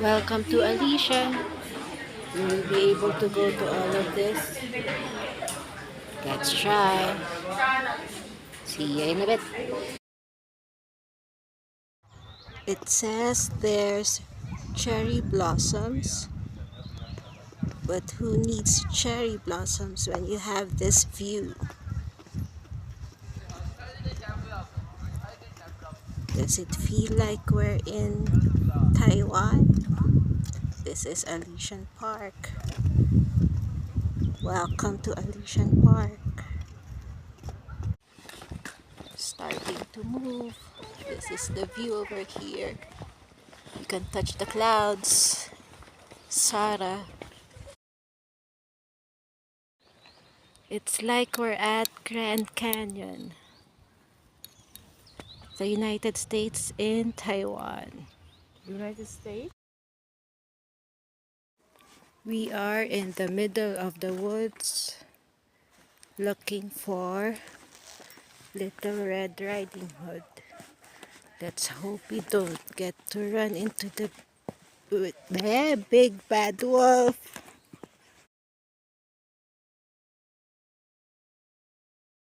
Welcome to Alishan. You will be able to go to all of this. Let's try. See you in a bit. It says there's cherry blossoms, but who needs cherry blossoms when you have this view? Does it feel like we're in Taiwan? This is Alishan Park. Welcome to Alishan Park. Starting to move. This is the view over here. You can touch the clouds. Sarah. It's like we're at Grand Canyon, the United States in Taiwan. United States? We are in the middle of the woods looking for Little Red Riding Hood. Let's hope we don't get to run into the big bad wolf.